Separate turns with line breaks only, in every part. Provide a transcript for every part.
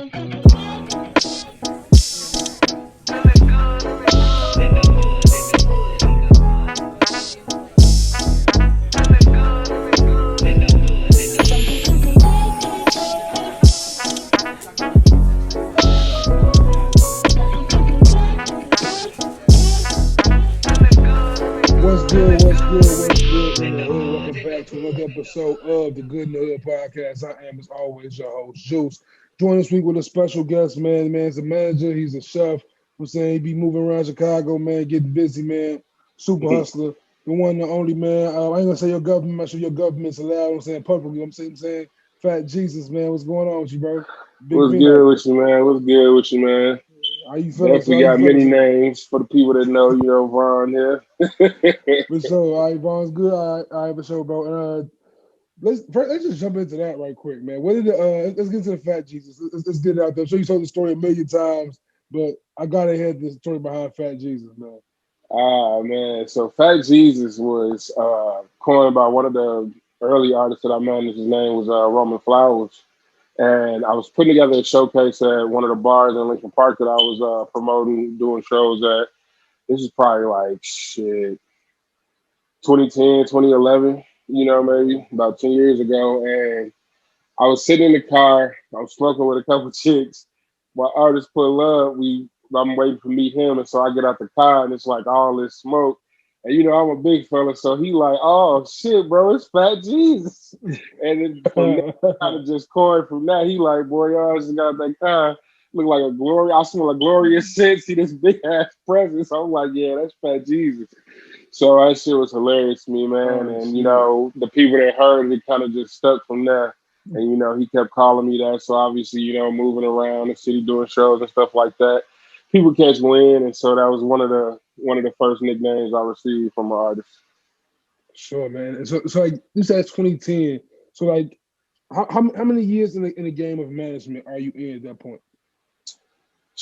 Welcome back to another episode of the Good in the Hood podcast. I am, as always, your host, Juice. Joined this week with a special guest, man. The man's a manager. He's a chef. I'm saying he be moving around Chicago, man, getting busy, man. Super hustler. The one, the only, man. I ain't gonna say your government. I'm not sure your government's allowed. I'm saying publicly. I'm saying, Fat Jesus, man. What's going on with you, bro?
What's good with you, man? What's good with you, man?
How you feeling?
Definitely got many names for the people that know, Vaughn here.
For sure. All right, Vaughn's good. All right, for sure, bro. Let's just jump into that right quick, man. What did let's get to the Fat Jesus. Let's get it out there. I'm sure you told the story a million times, but I gotta hear the story behind Fat Jesus, man.
Man. So Fat Jesus was coined by one of the early artists that I managed. His name was Roman Flowers. And I was putting together a showcase at one of the bars in Lincoln Park that I was promoting, doing shows at. This is probably like 2010, 2011, maybe about 10 years ago. And I was sitting in the car, I was smoking with a couple chicks. My artist pull up, I'm waiting for meet him, and so I get out the car and it's like all this smoke. And I'm a big fella, so he like, oh shit, bro, it's Fat Jesus. And then from there, kind of just coined from that. He like, boy, y'all just got that car. Look like a glory. I smell a glorious scent. See this big ass presence. I'm like, yeah, that's Fat Jesus. So that shit was hilarious to me, man. And the people that heard it kind of just stuck from there. And he kept calling me that. So obviously, moving around the city doing shows and stuff like that, people catch wind, and so that was one of the first nicknames I received from an artist.
Sure, man. And so like you said, 2010. So like, how many years in the game of management are you in at that point?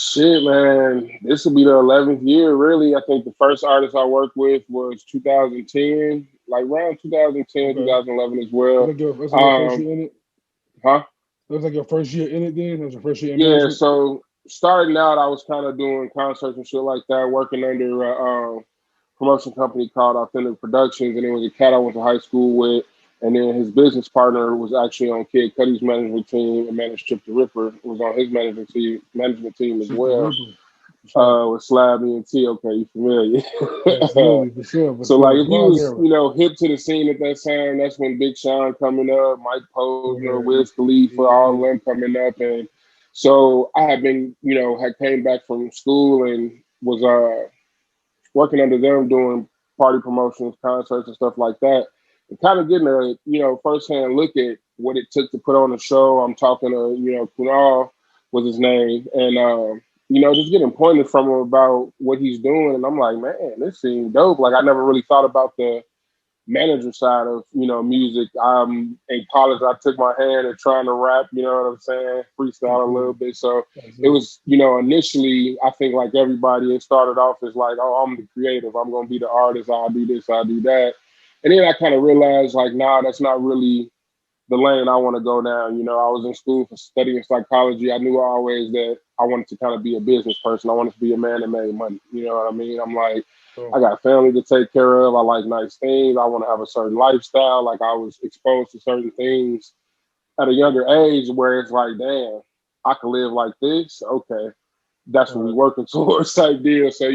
Shit, man, this will be the 11th year, really. I think the first artist I worked with was 2010, like around 2010, 2011 as well.
That's like your first year in it?
Huh?
That was like your first year in it then? That was your first year in
management?
Yeah,
so starting out, I was kind of doing concerts and shit like that, working under a promotion company called Authentic Productions, and it was a cat I went to high school with. And then his business partner was actually on Kid Cudi's management team and managed Chip the Ripper. Was on his management team as well. With Slabby and T. Okay, you familiar?
Absolutely, for sure.
So like, if you was hip to the scene at that time, that's when Big Sean coming up, Mike Posner, Wiz Khalifa, all of them coming up, and so I had been, had came back from school and was working under them doing party promotions, concerts, and stuff like that. And kind of getting a, firsthand look at what it took to put on a show. I'm talking to, Kunal was his name. And, just getting pointed from him about what he's doing. And I'm like, man, this seems dope. Like, I never really thought about the manager side of, music. In college, I took my hand at trying to rap, you know what I'm saying? Freestyle a little bit. So it was, initially, I think like everybody, it started off as like, oh, I'm the creative. I'm going to be the artist. I'll do this, I'll do that. And then I kind of realized, like, nah, that's not really the lane I want to go down. I was in school for studying psychology. I knew always that I wanted to kind of be a business person. I wanted to be a man that made money. You know what I mean? I'm like, I got a family to take care of. I like nice things. I want to have a certain lifestyle. Like, I was exposed to certain things at a younger age where it's like, damn, I can live like this. Okay, that's what we're working towards type deal. So,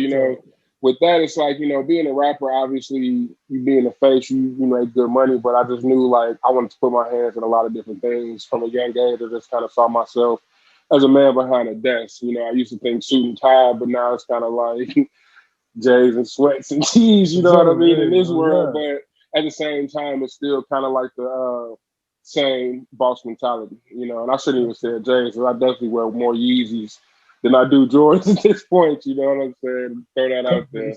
with that, it's like, being a rapper, obviously, you being a face, you make good money, but I just knew, like, I wanted to put my hands in a lot of different things from a young age. I just kind of saw myself as a man behind a desk. I used to think suit and tie, but now it's kind of like J's and sweats and tees, you know what I mean, in this world. But at the same time, it's still kind of like the same boss mentality, and I shouldn't even say J's, because I definitely wear more Yeezys than I do Jordans at this point, you know what I'm saying? Throw that out there.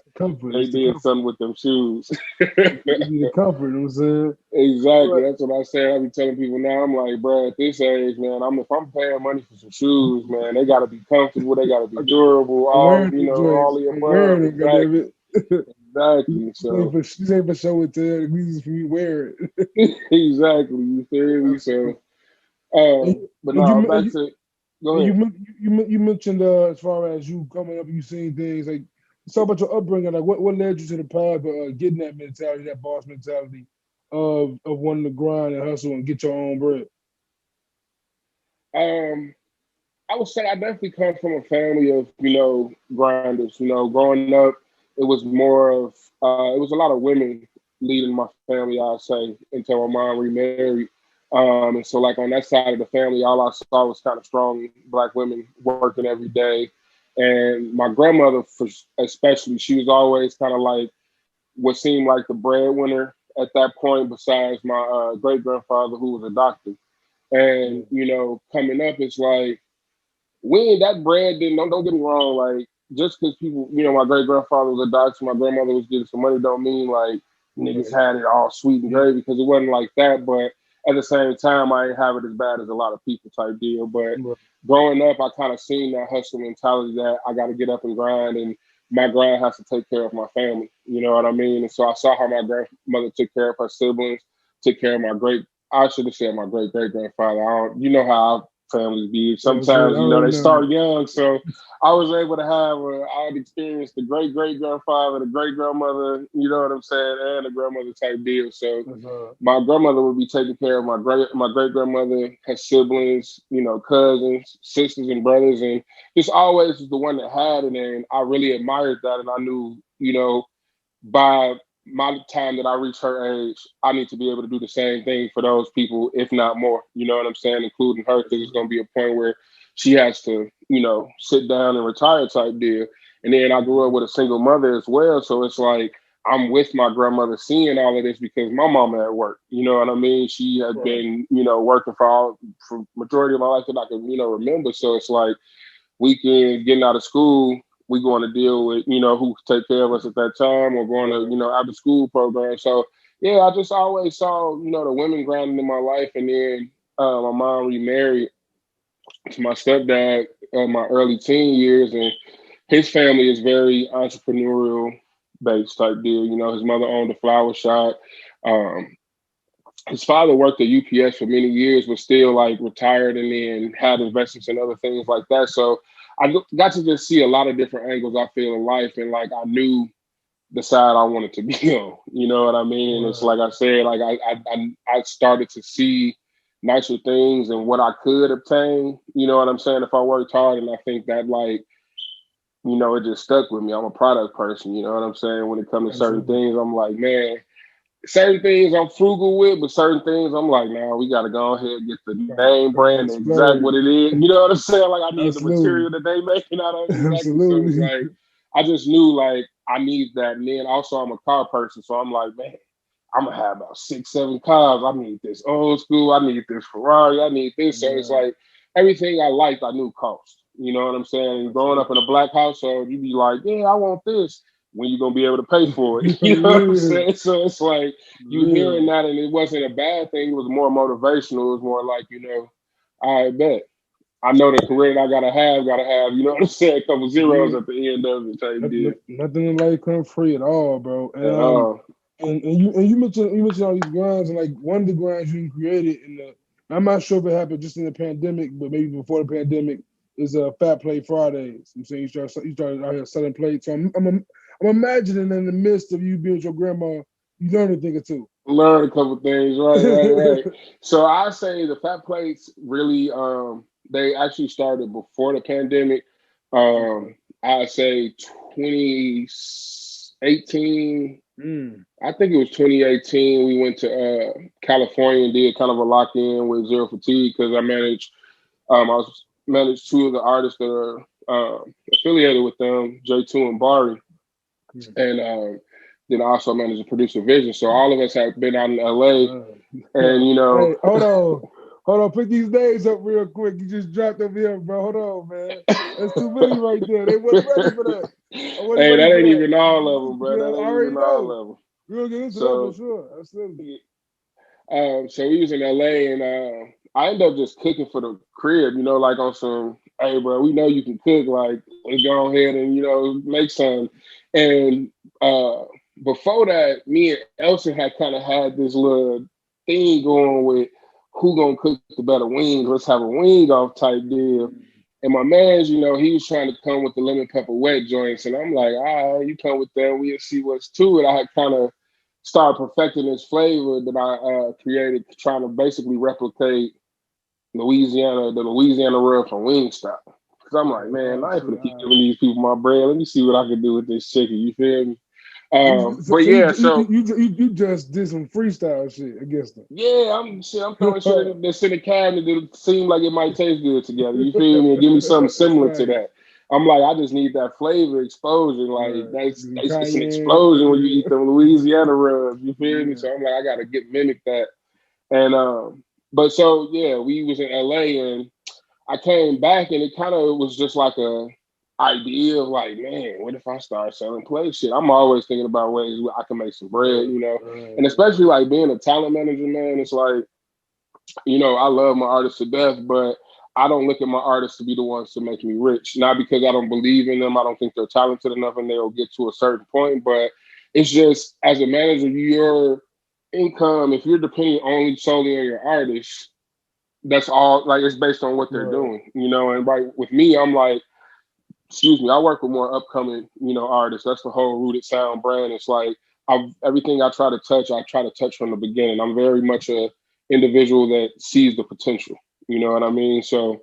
They did something with them shoes.
The comfort, you know what I'm saying?
Exactly. That's what I say. I be telling people now, I'm like, bro, at this age, man, if I'm paying money for some shoes, man, they gotta be comfortable, they gotta be durable, all the above. Exactly. Exactly. So
this ain't for show and tell, this is for you wear it.
Exactly. You feel me? So but no, back to Go
And
ahead.
you mentioned as far as you coming up, you seen things like let's talk about your upbringing. Like what led you to the path of getting that mentality, that boss mentality of wanting to grind and hustle and get your own bread.
Um, I would say I definitely come from a family of, grinders. Growing up, it was more of, it was a lot of women leading my family, I'd say, until my mom remarried. And so, like, on that side of the family, all I saw was kind of strong Black women working every day. And my grandmother, especially, she was always kind of like what seemed like the breadwinner at that point, besides my great grandfather, who was a doctor.
Yeah,
And, coming up, it's like, we ain't that bread didn't don't get me wrong, like just because people, my great grandfather was a doctor, my grandmother was getting some money don't mean like niggas
right.
had it all sweet and
Yeah,
gravy because it wasn't like that. But at the same time I ain't have it as bad as a lot of people type deal. But
right.
growing up I kind of seen that hustle mentality that I gotta get up and grind and my grind has to take care of my family. You know what I mean? And so I saw how my grandmother took care of her siblings, took care of my great I should have said my great great grandfather. I don't, you know how families be.
Absolutely.
Sometimes,
I already
they
know.
start young. So I was able to have, I'd experienced the great great grandfather, the great grandmother, you know what I'm saying, and the grandmother type deal. So
That's
my grandmother would be taking care of my great grandmother, her siblings, cousins, sisters, and brothers, and just always was the one that had it. And I really admired that, and I knew, by my time that I reach her age, I need to be able to do the same thing for those people, if not more. You know what I'm saying? Including her, because it's going to be a point where she has to, sit down and retire type deal. And then I grew up with a single mother as well. So it's like I'm with my grandmother seeing all of this because my mama at work. You know what I mean? She had
right.
been, working for majority of my life that I can, remember. So it's like weekends, getting out of school, we going to deal with, who could take care of us at that time or going to,
Right.
after school program. So yeah, I just always saw, the women grinding in my life. And then my mom remarried to my stepdad in my early teen years. And his family is very entrepreneurial based type deal. His mother owned a flower shop. Um, his father worked at UPS for many years, but still like retired and then had investments and other things like that. So I got to just see a lot of different angles I feel in life, and like I knew the side I wanted to be on. You know what I mean? And it's
Right.
like I said, like I started to see nicer things and what I could obtain. You know what I'm saying? If I worked hard, and I think that like it just stuck with me. I'm a product person. You know what I'm saying? When it comes to certain
Absolutely.
things, I'm like, man, certain things I'm frugal with, but certain things I'm like, nah, we gotta go ahead and get the name brand,
Gotta
the exact what
splurge.
it is. You know what I'm saying? Like I need the
Absolutely.
material that they making out of exactly. So it's
Absolutely.
like I just knew like I need that. And then also I'm a car person, so I'm like, man, I'm gonna have about 6, 7 cars. I need this old school, I need this Ferrari, I need this. So it's
Right.
like everything I liked I knew cost. You know what I'm saying? And growing up in
Absolutely.
a black household, you be like, yeah, I want this. When you gonna be able to pay for it? You know what I'm
Yeah.
saying? So it's like you
Yeah.
hearing that, and it wasn't a bad thing. It was more motivational. It was more like, I bet I know the career that I gotta have. You know what I'm saying? A couple zeros
Yeah.
at the end of it, type deal.
Nothing in life comes free at all, bro.
At all.
And you mentioned all these grinds and like one of the grinds you created in the I'm not sure if it happened just in the pandemic, but maybe before the pandemic is Fat Plate Fridays. I'm saying you started out here selling plates. So I'm imagining in the midst of you being with your grandma, you learned a thing or two.
Learn a couple things, right. So I say the fat plates really, they actually started before the pandemic.
Okay.
I say 2018.
Mm.
I think it was 2018. We went to California and did kind of a lock in with Zero Fatigue because I was managed two of the artists that are affiliated with them, J2 and Bari,
Mm.
and then I also managed to produce a vision. So all of us have been out in LA,
Uh,
and
hey, hold on. Hold on. Put these names up real quick. You just dropped over here, bro. Hold on, man. That's too many right there. They wasn't ready for that. I wasn't
hey,
ready
that
for
ain't
that.
even all of them, bro.
Yeah,
That
I
ain't
already
even all
know.
of them.
We'll get into that for
So
sure. Absolutely.
so we was in LA, and I ended up just cooking for the crib, like on some, hey, bro, we know you can cook, like let's go ahead and make some. And uh, before that, me and Elsa had kind of had this little thing going with who gonna cook the better wings. Let's have a wing off type deal. And my man's, he was trying to come with the lemon pepper wet joints, and I'm like, all right, you come with that, we'll see what's to it. I had kind of started perfecting this flavor that I created, trying to basically replicate the Louisiana rub from Wingstop. Because I'm like, man, I ain't gonna keep giving these people my bread. Let me see what I can do with this chicken. You feel me?
So
But yeah, so
you just did some freestyle shit against them.
yeah, I'm throwing shit that's in the cabinet that seem like it might taste good together. You feel me? And give me something similar to that. I'm like, I just need that flavor explosion. Like it's an explosion when you eat them Louisiana rubs. You feel me? So I'm like, I gotta mimic that. And but so yeah, we was in LA and I came back and it kind of was just like a idea of like, man, what if I start selling play shit? I'm always thinking about ways I can make some bread, and especially like being a talent manager, man, it's like, I love my artists to death, but I don't look at my artists to be the ones to make me rich. Not because I don't believe in them. I don't think they're talented enough and they'll get to a certain point, but it's just as a manager, your income, if you're depending only solely on your artists, that's all, like, it's based on what they're doing, and right with me, I'm like, excuse me, I work with more upcoming, artists. That's the whole Rooted Sound brand. It's like everything I try to touch from the beginning. I'm very much a individual that sees the potential. You know what I mean? So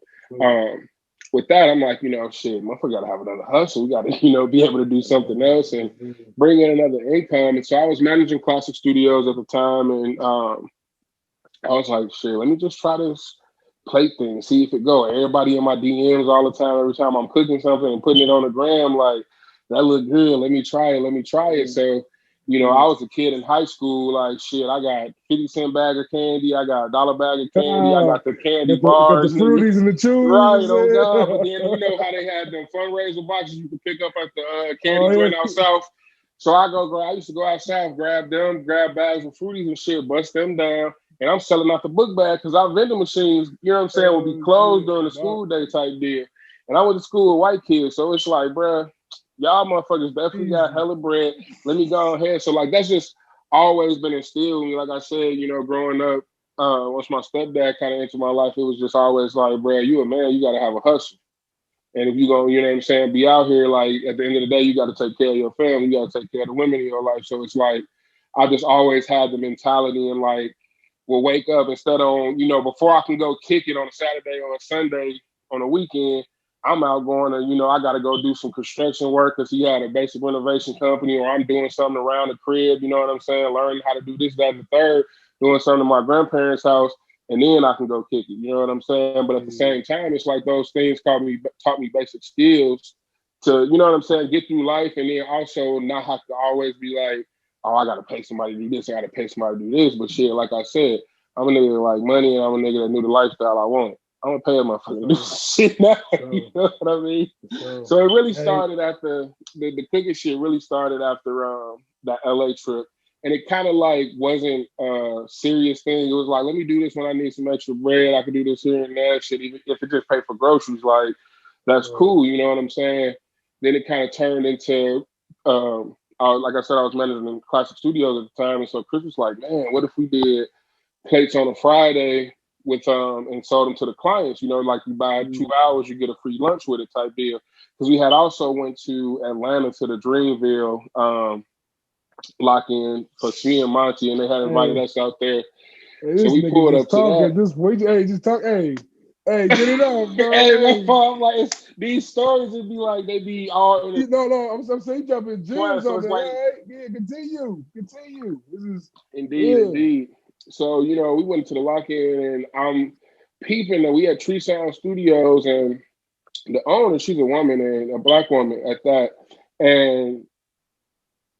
with that, I'm like, shit, motherfucker gotta have another hustle. We gotta, be able to do something else and bring in another income. And so I was managing Classic Studios at the time, and I was like, shit, let me just try this plate thing, see if it go. Everybody in my DMs all the time, every time I'm cooking something and putting it on the gram, like, that look good. Let me try it. So, I was a kid in high school, like, shit, I got 50-cent bag of candy, I got $1 bag of candy, I got the candy
Got the
bars,
fruities and the chewies.
right, on God. But then you know how they had them fundraiser boxes you could pick up at the candy joint out south. So I used to go out south, grab bags of fruities and shit, bust them down. And I'm selling out the book bag because our vending machines, would be closed during the school day type deal. And I went to school with white kids. So it's like, bruh, y'all motherfuckers definitely got hella bread. Let me go ahead. So, like, that's just always been instilled in me. Like I said, growing up, once my stepdad kind of entered my life, it was just always like, bruh, you a man, you got to have a hustle. And if you go, be out here, like, at the end of the day, you got to take care of your family. You got to take care of the women in your life. So it's like, I just always had the mentality and, like, will wake up instead of, before I can go kick it on a Saturday or a Sunday on a weekend, I'm out going to, I got to go do some construction work because he had a basic renovation company, or I'm doing something around the crib, you know what I'm saying? Learning how to do this, that, and the third, doing something at my grandparents' house, and then I can go kick it, you know what I'm saying? But at the same time, it's like those things taught me basic skills to, you know what I'm saying, get through life, and then also not have to always be like, oh, I gotta pay somebody to do this, I gotta pay somebody to do this. But shit, like I said, I'm a nigga that like money, and I'm a nigga that knew the lifestyle I want. I'm gonna pay a motherfucker to do shit now. You know what I mean? So it really started after the cooking shit really started after that LA trip. And it kind of like wasn't a serious thing. It was like, let me do this when I need some extra bread. I could do this here and there. Shit, even if it just pay for groceries, like, that's cool. You know what I'm saying? Then it kind of turned into like I said, I was managing Classic Studios at the time, and so Chris was like, "Man, what if we did plates on a Friday with and sold them to the clients? Like, you buy 2 hours, you get a free lunch with it type deal." Because we had also went to Atlanta to the Dreamville lock-in for Smi and Monty, and they had invited us out there.
Hey, so we pulled up to that. Just wait. Hey, just talk. Hey, get it up, bro.
Hey, I'm like, these stories would be like, they be all in
No, I'm saying jumping gems on there. Like, all right, yeah, continue. This is
indeed. So, we went to the lock-in, and I'm peeping that we had Tree Sound Studios, and the owner, she's a woman, and a Black woman at that, and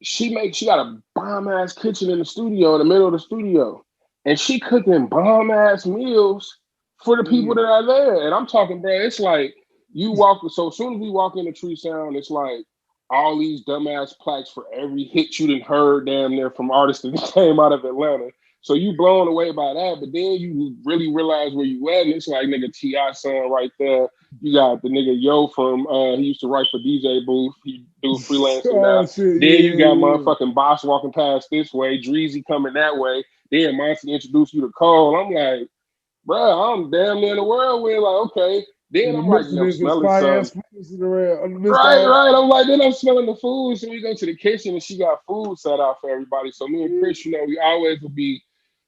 she got a bomb-ass kitchen in the studio, in the middle of the studio, and she cooking bomb-ass meals for the people that are there. And I'm talking, bro, it's like so as soon as we walk into Tree Sound, it's like all these dumbass plaques for every hit you done heard damn near from artists that came out of Atlanta. So you blown away by that, but then you really realize where you at, and it's like, nigga, T.I. son right there. You got the nigga Yo from, he used to write for DJ Booth. He do freelancing now. Shit, then you got motherfucking Boss walking past this way, Dreezy coming that way. Then Monty introduced you to Cole. I'm like, bro, I'm damn near in the world with, like, okay, Then
And the
I'm like,
mixing is this
smelling
fire
something.
ass foods in the red. Mixed
Right,
all.
right. I'm like, then I'm smelling the food. So we go to the kitchen and she got food set out for everybody. So me and Chris, we always will be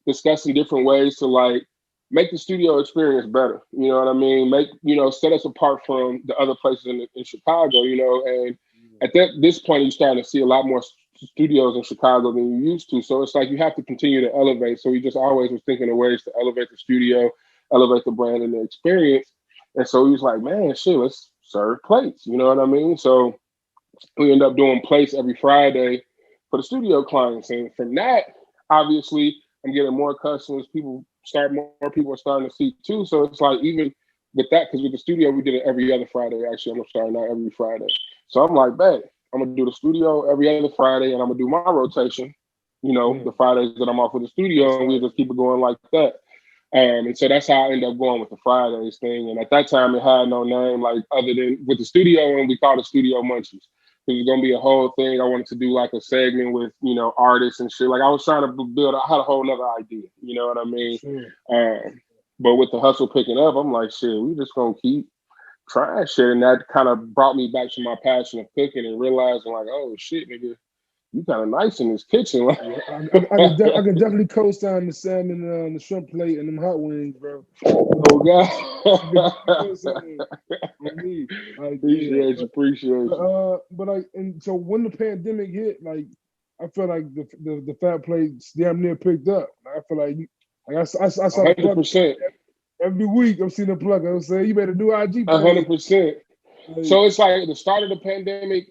discussing different ways to like make the studio experience better. You know what I mean? Make, set us apart from the other places in Chicago, and at this point, you're starting to see a lot more studios in Chicago than you used to. So it's like you have to continue to elevate. So we just always was thinking of ways to elevate the studio, elevate the brand and the experience. And so he was like, man, shit, let's serve plates. You know what I mean? So we end up doing plates every Friday for the studio clients. And from that, obviously, I'm getting more customers. More people are starting to see too. So it's like even with that, because with the studio, we did it every other Friday. Actually, I'm starting out every Friday. So I'm like, bet I'm gonna do the studio every other Friday, and I'm gonna do my rotation. The Fridays that I'm off with the studio, and we'll just keep it going like that. And so that's how I ended up going with the Fridays thing. And at that time, it had no name like other than with the studio, and we called it Studio Munchies. It was gonna be a whole thing. I wanted to do like a segment with artists and shit. Like I was trying to build. I had a whole nother idea. You know what I mean?
Sure.
But with the hustle picking up, I'm like, shit, we just gonna keep trying shit, and that kind of brought me back to my passion of cooking and realizing like, oh shit, nigga, you kind of nice in this kitchen.
Yeah, I can definitely co-sign the salmon, the shrimp plate, and them hot wings, bro.
Oh
I can definitely
God.
co-sign on me. Like, yeah,
Appreciate you.
but like, and so when the pandemic hit, like, I feel like the fat plates damn near picked up. I feel like I saw the plug
100%.
every week. I'm seeing the plug. I'm saying you made a new IG page.
100%.
Like,
So it's like the start of the pandemic,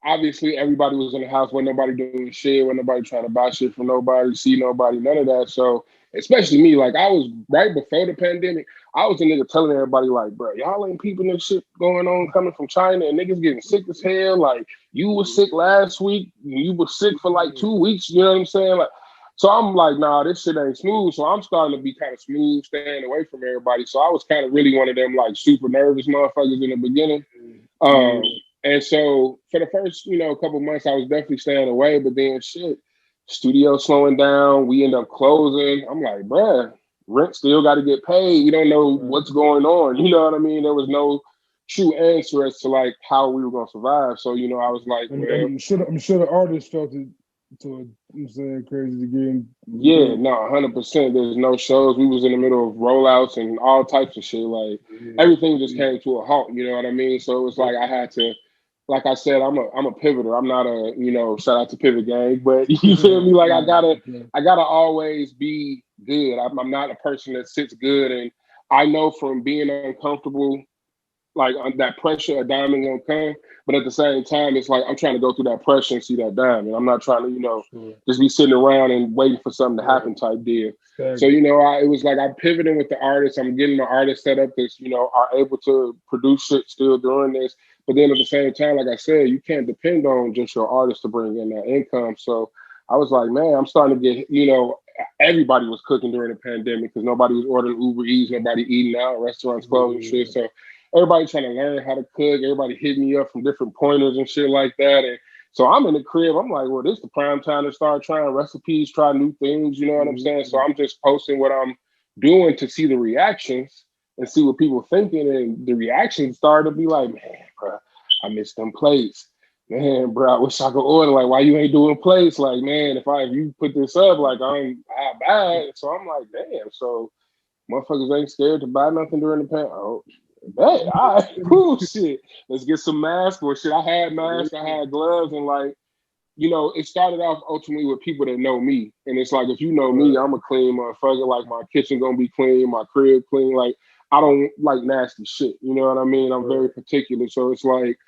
obviously everybody was in the house, wasn't nobody doing shit, wasn't nobody trying to buy shit from nobody, see nobody, none of that. So especially me, like I was right before the pandemic, I was a nigga telling everybody like, bro, y'all ain't peeping this shit going on coming from China and niggas getting sick as hell. Like you was sick last week, you was sick for like 2 weeks, you know what I'm saying? Like, so I'm like, nah, this shit ain't smooth. So I'm starting to be kind of smooth, staying away from everybody. So I was kind of really one of them like super nervous motherfuckers in the beginning. Um, and so for the first, couple months, I was definitely staying away. But then shit, studio slowing down. We end up closing. I'm like, bruh, rent still got to get paid. We don't know what's going on. You know what I mean? There was no true answer as to like how we were gonna survive. So I was like, well,
I'm sure the artist felt it to I'm saying crazy degree.
yeah, no, 100%. There's no shows. We was in the middle of rollouts and all types of shit. Like everything just came to a halt. You know what I mean? So it was like I had to, like I said, I'm a pivoter. I'm not a shout out to Pivot Gang, but you feel me? Like I gotta always be good. I'm not a person that sits good, and I know from being uncomfortable like that pressure, a diamond gonna come. But at the same time, it's like I'm trying to go through that pressure and see that diamond. I'm not trying to, just be sitting around and waiting for something to happen type deal. So, it was like I'm pivoting with the artists. I'm getting my artists set up that's, are able to produce shit still during this. But then at the same time, like I said, you can't depend on just your artist to bring in that income. So I was like, man, I'm starting to get, everybody was cooking during the pandemic because nobody was ordering Uber Eats, nobody eating out, restaurants closed and shit. So everybody trying to learn how to cook. Everybody hit me up from different pointers and shit like that. And so I'm in the crib. I'm like, well, this is the prime time to start trying recipes, try new things. You know what I'm saying? So I'm just posting what I'm doing to see the reactions and see what people thinking. And the reactions started to be like, man, bro, I missed them plates. Man, bro, I wish I could order. Like, why you ain't doing plates? Like, man, if you put this up, like, I buy it. So I'm like, damn. So motherfuckers ain't scared to buy nothing during the pandemic. Oh, hey, all right, cool shit. Let's get some masks or shit. I had masks, I had gloves, and like, it started off ultimately with people that know me. And it's like, if you know me, I'm a clean motherfucker. Like, my kitchen gonna be clean, my crib clean. Like, I don't like nasty shit. You know what I mean? I'm very particular. So it's like,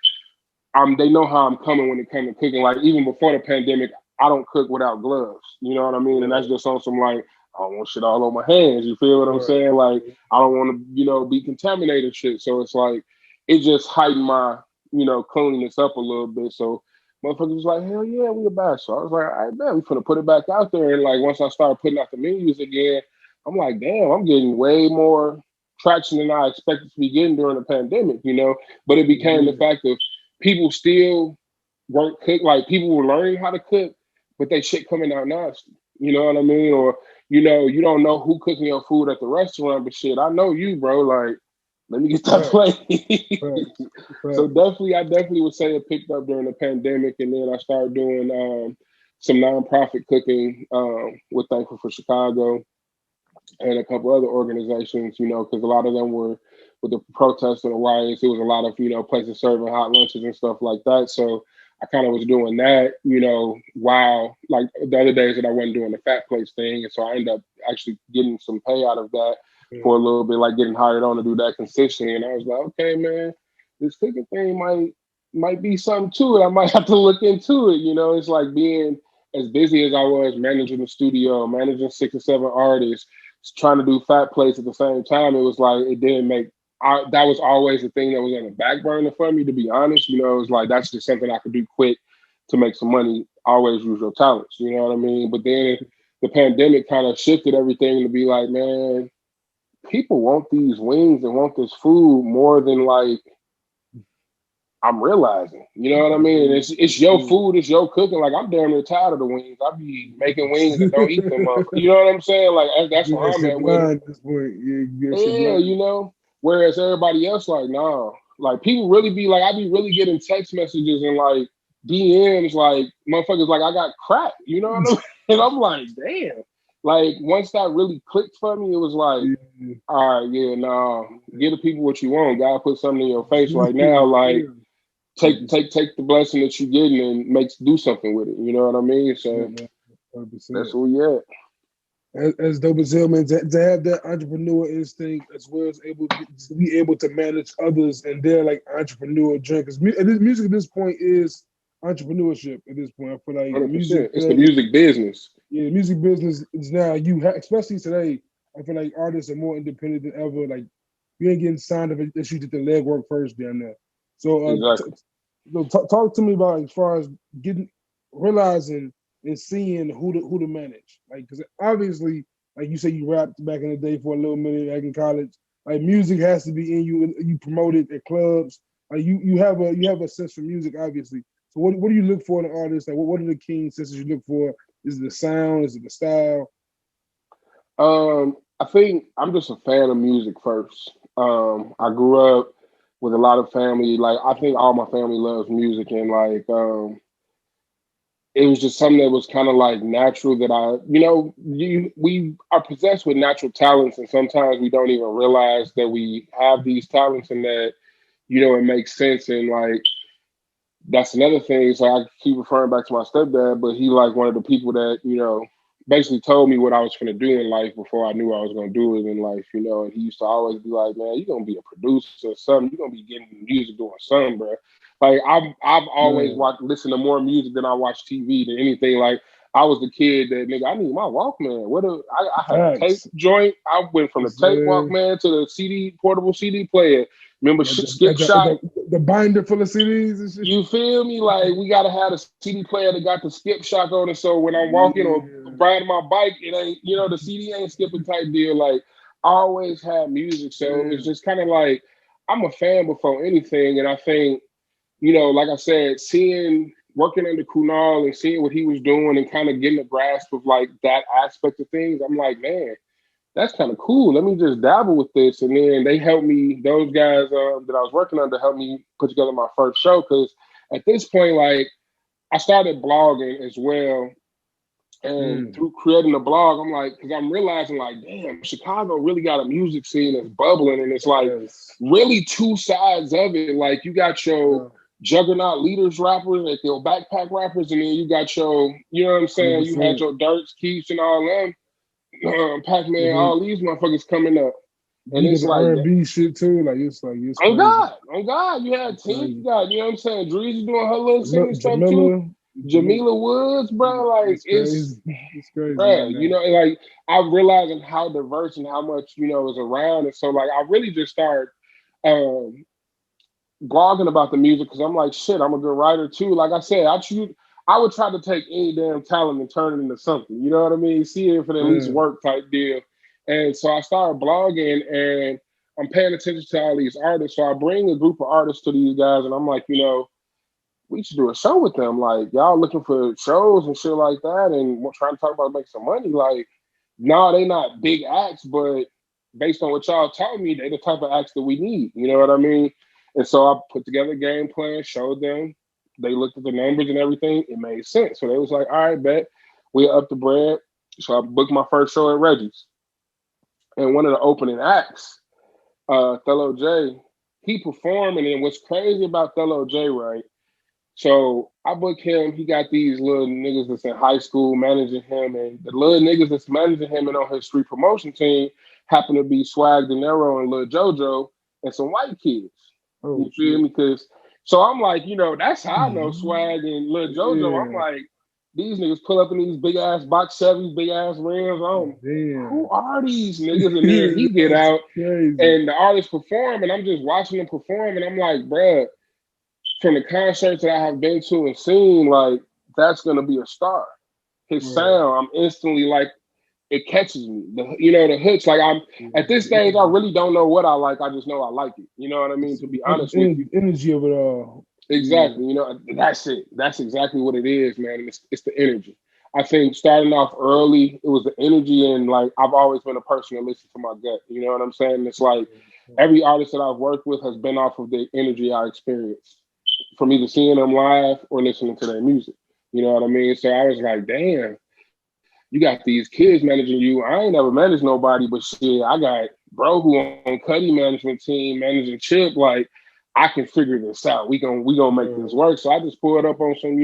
they know how I'm coming when it comes to cooking. Like, even before the pandemic, I don't cook without gloves. You know what I mean? And that's just on some like, I don't want shit all on my hands. You feel what I'm saying? Like, I don't want to, be contaminated shit. So it's like, it just heightened my, cleanliness up a little bit. So motherfuckers was like, hell yeah, we a bash. So I was like, all right, man, we finna put it back out there. And like, once I started putting out the menus again, I'm like, damn, I'm getting way more traction than I expected to be getting during the pandemic, But it became the fact of people still weren't cook. Like, people were learning how to cook, but they shit coming out nasty. You know what I mean? Or, you don't know who cooking your food at the restaurant, but shit, I know you, bro. Like, Let me get that plate.
Facts.
So
Facts.
definitely, I definitely would say it picked up during the pandemic, and then I started doing some nonprofit cooking with Thankful for Chicago and a couple other organizations, because a lot of them were with the protests and the riots. It was a lot of, places serving hot lunches and stuff like that. So I kind of was doing that, while like the other days that I wasn't doing the fat plates thing. And so I ended up actually getting some pay out of that for a little bit, like getting hired on to do that consistently. And I was like, okay, man, this cooking thing might be something to it. I might have to look into it. It's like being as busy as I was managing the studio, managing 6 or 7 artists, trying to do fat plates at the same time. It was like it didn't make. That was always the thing that was on the back burner for me. To be honest, it was like that's just something I could do quick to make some money. Always use your talents. You know what I mean? But then the pandemic kind of shifted everything to be like, man, people want these wings and want this food more than like I'm realizing. You know what I mean? It's your food, it's your cooking. Like I'm damn near tired of the wings. I be making wings and don't eat them up. You know what I'm saying? Like that's where I'm at with it.
At this point.
Yeah. Whereas everybody else, like, nah. Like people really be like, I be really getting text messages and like DMs, like motherfuckers, like I got cracked. You know what I mean? And I'm like, damn. Like once that really clicked for me, it was like, all right, yeah, nah, give the people what you want. God put something in your face right now, like. Take the blessing that you're getting and do something with it. You know what I mean? So
100%.
That's where we at.
As dope as hell, man, to have that entrepreneur instinct as well as to be able to manage others and their like entrepreneur journey. Because music at this point is entrepreneurship. At this point, I feel like
100%.
music.
It's the music business.
Yeah, music business is now especially today. I feel like artists are more independent than ever. Like you ain't getting signed if you did the legwork first down there. So
Exactly.
talk to me about as far as realizing and seeing who to manage. Like, because obviously, like you said, you rapped back in the day for a little minute back in college. Like, music has to be in you. You promote it at clubs. Like, you have a sense for music, obviously. So, what do you look for in an artist? Like, what are the key senses you look for? Is it the sound? Is it the style?
I think I'm just a fan of music first. I grew up with a lot of family. Like, I think all my family loves music, and like, it was just something that was kind of like natural that we are possessed with natural talents, and sometimes we don't even realize that we have these talents and that, it makes sense. And like, that's another thing. So I keep referring back to my stepdad, but he like one of the people that, basically told me what I was going to do in life before I knew I was going to do it in life, and he used to always be like, man, you're going to be a producer or something. You're going to be getting music doing something, bro. Like I've always listened to more music than I watch TV than anything. Like I was the kid that nigga, I need my Walkman. I had a tape joint. I went from the tape Walkman to the portable CD player. Remember Skip Shot?
The binder full of CDs and shit.
You feel me? Like we gotta have a CD player that got the skip shock on it. So when I'm walking or riding my bike, it ain't, the CD ain't skipping type deal. Like I always had music. So it was just kind of like I'm a fan before anything. And I think, like I said, working under Kunal and seeing what he was doing and kind of getting a grasp of like that aspect of things, I'm like, man, that's kind of cool. Let me just dabble with this. And then they helped me, those guys that I was working under helped me put together my first show. Cause at this point, like I started blogging as well. And through creating a blog, I'm like, cause I'm realizing like, damn, Chicago really got a music scene that's bubbling. And it's like really two sides of it. Like you got your juggernaut leaders rappers, like your backpack rappers. And then you got your, you know what I'm saying? 100%. You had your Dirks, Keeps and all them. Pac-Man, all these motherfuckers coming up, and it's like
R&B shit too. Like it's
on God, you had Tink, you got, what I'm saying, Dreezy doing her little singing stuff too. Jamila Woods, bro, like it's crazy, bro. Like I'm realizing how diverse and how much is around, and so like I really just start blogging about the music because I'm like, shit, I'm a good writer too. Like I said, I would try to take any damn talent and turn it into something. You know what I mean? See if it at least work type deal. And so I started blogging and I'm paying attention to all these artists. So I bring a group of artists to these guys and I'm like, we should do a show with them. Like y'all looking for shows and shit like that and trying to talk about making some money. Like, no, they not big acts, but based on what y'all told me, they the type of acts that we need. You know what I mean? And so I put together a game plan, showed them. They looked at the numbers and everything. It made sense. So they was like, all right, bet. We up the bread. So I booked my first show at Reggie's. And one of the opening acts, Thello J, he performed. And then what's crazy about Thello J, right? So I booked him. He got these little niggas that's in high school managing him. And the little niggas that's managing him and on his street promotion team happen to be Swag De Niro and Lil JoJo and some white kids.
Oh,
You feel me? Because so I'm like, that's how I know
mm-hmm.
Swag and Lil JoJo. I'm like, these niggas pull up in these big ass box Chevys, big ass rims on. Who are these niggas? And then he get out and the artists perform, and I'm just watching them perform, and I'm like, bruh, from the concerts that I have been to and seen, like, that's gonna be a star. His sound, I'm instantly like, it catches me. The hooks, like I'm at this stage, I really don't know what I like. I just know I like it. You know what I mean? To be honest with you.
Energy of it all.
Exactly. That's it. That's exactly what it is, man. It's the energy. I think starting off early, it was the energy, and like I've always been a person that listens to my gut. You know what I'm saying? It's like every artist that I've worked with has been off of the energy I experienced from either seeing them live or listening to their music. You know what I mean? So I was like, damn, you got these kids managing you. I ain't never managed nobody, but shit, I got bro who on Cuddy management team managing Chip. Like, I can figure this out. We gonna make this work. So I just pulled up on some,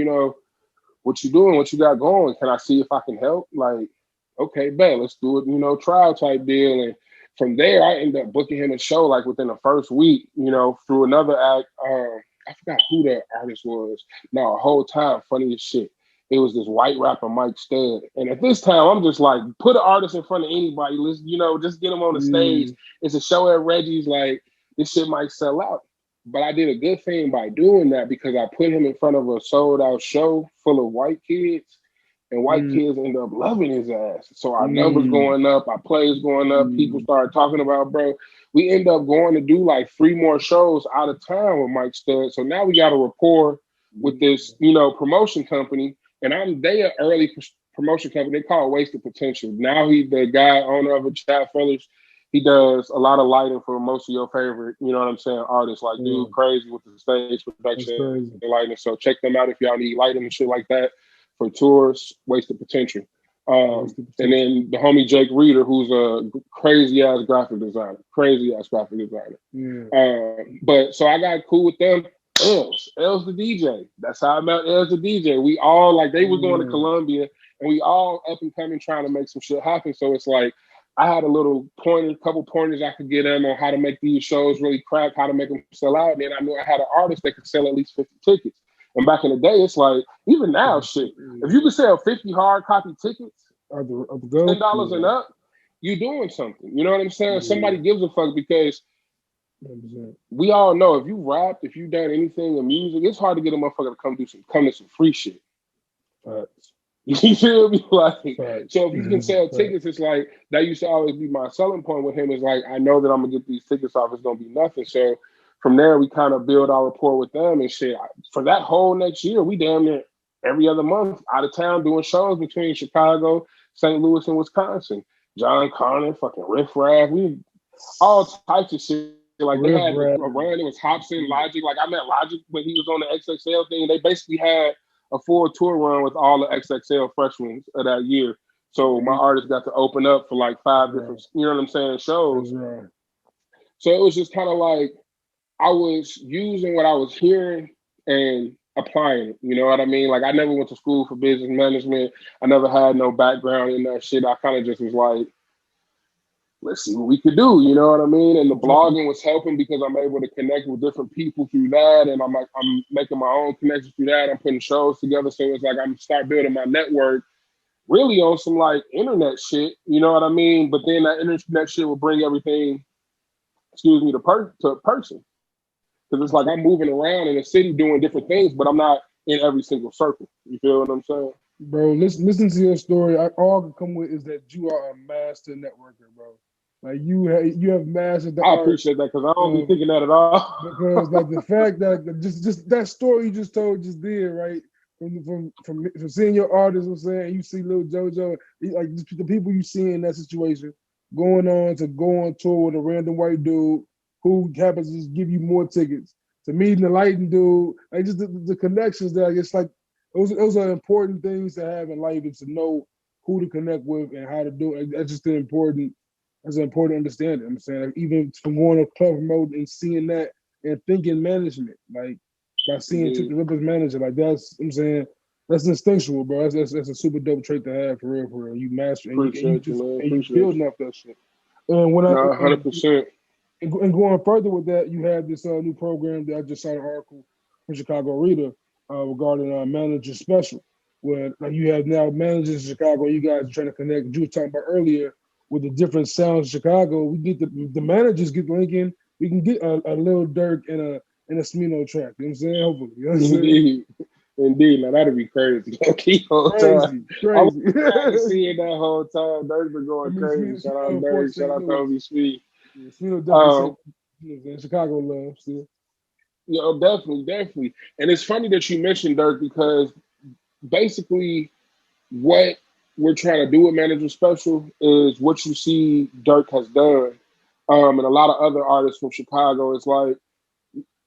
what you doing, what you got going. Can I see if I can help? Like, okay, bet, let's do it, trial type deal. And from there, I ended up booking him a show like within the first week, through another act. I forgot who that artist was. No, a whole time, funny as shit. It was this white rapper, Mike Stud. And at this time, I'm just like, put an artist in front of anybody. Let's, just get them on the stage. It's a show at Reggie's. Like, this shit might sell out. But I did a good thing by doing that because I put him in front of a sold out show full of white kids. And white kids end up loving his ass. So our numbers going up, our plays going up. People started talking about, bro. We end up going to do like 3 more shows out of town with Mike Stud. So now we got a rapport with this, promotion company. And they an early promotion company. They call it Wasted Potential. Now he the guy, owner of it, Chad Fellas. He does a lot of lighting for most of your favorite, artists. Like, dude, crazy with the stage production and lighting. So check them out if y'all need lighting and shit like that for tours. Wasted Potential. And then the homie Jake Reeder, who's a crazy ass graphic designer. But so I got cool with them. L's the DJ. That's how I met L's the DJ. We all they was going to Columbia, and we all up and coming trying to make some shit happen. So it's like I had a couple pointers I could get them on how to make these shows really crack, how to make them sell out. And then I knew I had an artist that could sell at least 50 tickets. And back in the day, it's like, even now, shit, if you could sell 50 hard copy tickets, $10 and up, you're doing something. You know what I'm saying? Somebody gives a fuck because 100%. We all know if you rapped, if you done anything in music, it's hard to get a motherfucker to come to some free shit. You feel me? So if you can sell tickets, it's like that used to always be my selling point with him. Is like, I know that I'm gonna get these tickets off. It's gonna be nothing. So from there, we kind of build our rapport with them and shit. For that whole next year, we damn near every other month out of town doing shows between Chicago, St. Louis, and Wisconsin. John Connor, fucking Riff Raff, we all types of shit. Like they had a run. It was Hobson, Logic. Like I met Logic when he was on the XXL thing. They basically had a full tour run with all the XXL freshmen of that year. So my artists got to open up for like 5 different, shows. So it was just kind of like I was using what I was hearing and applying it. You know what I mean? Like I never went to school for business management. I never had no background in that shit. I kind of just was like, let's see what we could do, you know what I mean? And the blogging was helping because I'm able to connect with different people through that. And I'm making my own connections through that. I'm putting shows together. So it's like I'm start building my network really on some like internet shit, you know what I mean? But then that internet shit will bring everything, to person. Because it's like I'm moving around in the city doing different things, but I'm not in every single circle. You feel what I'm saying?
Bro, listen to your story. All I can come with is that you are a master networker, bro. Like you have mastered the art.
I appreciate that because I don't be thinking that at all.
Because like the fact that just that story you just told just did, right? From seeing your artists, I'm saying, you see Lil JoJo, like the people you see in that situation, going on to go on tour with a random white dude who happens to just give you more tickets, to meeting the lighting dude, like just the connections that I guess like those are important things to have in life is to know who to connect with and how to do it. That's just that's an important understanding. I'm saying like, even from going to club promote and seeing that and thinking management, like by seeing Tip
Indeed.
the Ripper's manager, like that's I'm saying that's instinctual, bro. That's a super dope trait to have for real, for real. You master and you
Appreciate you,
just
man.
and you
Appreciate
building
you.
up that shit. And when I
Nah, 100%.
and going further with that, you have this new program that I just saw an article from Chicago Reader regarding manager special, where like you have now managers in Chicago. You guys are trying to connect. You were talking about earlier with the different sounds of Chicago. We get the managers get Lincoln. We can get a Lil Durk and a Smino track. You know what I'm saying? Hopefully, you know what I'm saying?
Indeed. Indeed. Now that'd be crazy. Okay, whole time.
Crazy,
I was
crazy.
trying to see it that whole time. Dirk's been
I
going
mean,
crazy. Shout out
Smino Fort
Dirk. Shout
St.
out
Louis.
Kobe Speed.
Yeah, Smino definitely
Um,
St. You know what I'm saying? Chicago love still.
definitely, definitely. And it's funny that you mentioned Dirk because basically what we're trying to do with Manager Special is what you see Dirk has done. And a lot of other artists from Chicago. It's like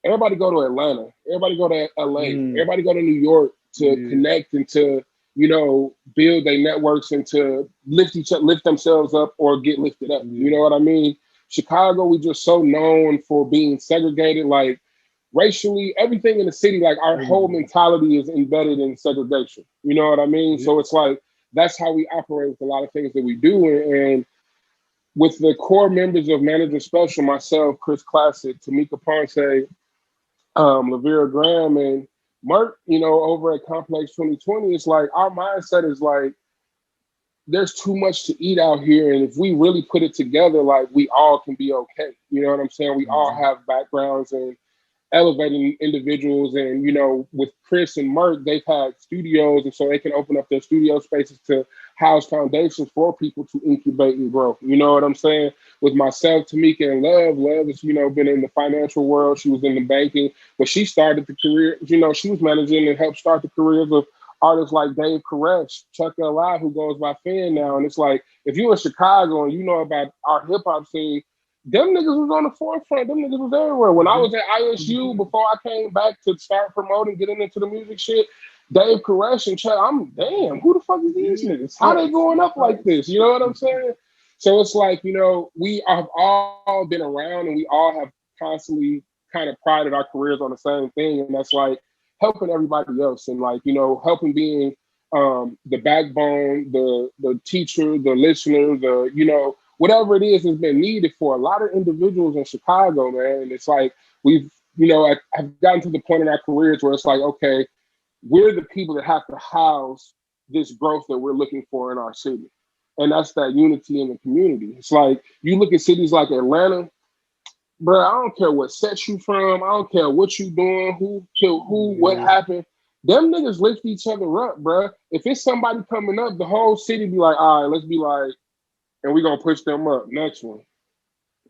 everybody go to Atlanta, everybody go to LA,
Mm,
everybody go to New York to
yeah,
connect and to build their networks and to lift themselves up or get lifted up. You
yeah,
know what I mean? Chicago, we just so known for being segregated, like racially, everything in the city, like our whole
everything.
mentality is embedded in segregation. You know what I mean?
Yeah,
So it's like that's how we operate with a lot of things that we do. And with the core members of Manager Special, myself, Chris Classic, Tamika Ponce, Lavera Graham, and Mark, over at Complex 2020, it's like our mindset is like there's too much to eat out here. And if we really put it together, like we all can be okay. You know what I'm saying? We all
mhm,
have backgrounds and elevating individuals. And, with Chris and Merck, they've had studios. And so they can open up their studio spaces to house foundations for people to incubate and grow. You know what I'm saying? With myself, Tamika, and Love has, been in the financial world. She was in the banking, but she started the career, she was managing and helped start the careers of artists like Dave Koresh, Chuck L.I., who goes by Finn now. And it's like, if you're in Chicago and you know about our hip hop scene, them niggas was on the forefront. Them niggas was everywhere. When I
yeah,
was at ISU,
100%.
before I came back to start promoting, getting into the music shit, Dave Koresh and Chuck, I'm damn, who the fuck is these
Yeah,
niggas? How they
facts,
going up like
facts.
this? You know what I'm saying? So it's like, we have all been around and we all have constantly kind of prided our careers on the same thing. And that's like helping everybody else and like, helping being the backbone, the teacher, the listener, whatever it is has been needed for a lot of individuals in Chicago, man. And it's like we've, have gotten to the point in our careers where it's like, okay, we're the people that have to house this growth that we're looking for in our city. And that's that unity in the community. It's like you look at cities like Atlanta, bro. I don't care what set you from. I don't care what you doing, who killed who, what
Yeah,
happened. Them niggas lift each other up, bro. If it's somebody coming up, the whole city be like, all right, let's be like, and we gonna push them up. Next one.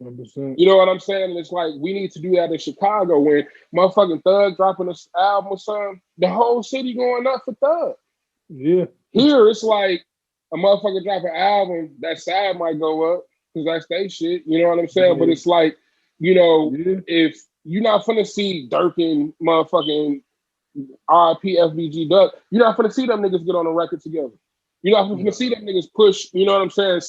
100%.
You know what I'm saying? And it's like we need to do that in Chicago when motherfucking Thug dropping this album or something, the whole city going up for Thug.
Yeah,
Here it's like a motherfucker drop an album, that side might go up because that's they shit. You know what I'm saying? But
yeah,
it's like,
yeah,
if you're not finna see Dirk and motherfucking RIP FBG Duck, you're not finna see them niggas get on a record together. You're not finna see
nah,
them niggas push, you know what I'm saying,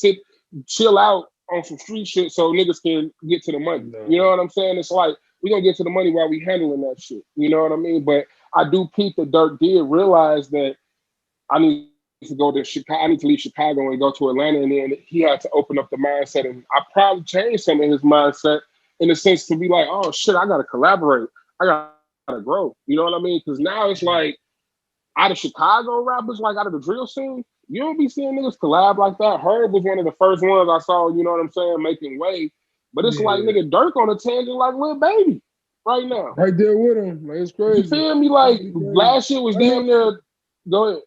chill out on some street shit so niggas can get to the money. You know
nah.
what I'm saying? It's like we gonna get to the money while we handling that shit. You know what I mean? But I do peep that Dirk did realize that I need to go to Chicago. I need to leave Chicago and go to Atlanta, and then he had to open up the mindset. And I probably changed some of his mindset in the sense to be like, oh shit, I gotta collaborate. I gotta grow. You know what I mean? Because now it's like out of Chicago rappers, like out of the drill scene, you don't be seeing niggas collab like that. Herb was one of the first ones I saw. You know what I'm saying, making way. But it's like
Yeah,
nigga Dirk on a tangent like Lil Baby right now.
right there with him. Like it's
You
crazy.
feel me?
It's
Like
actually crazy.
last year was
I know.
damn near. Go ahead.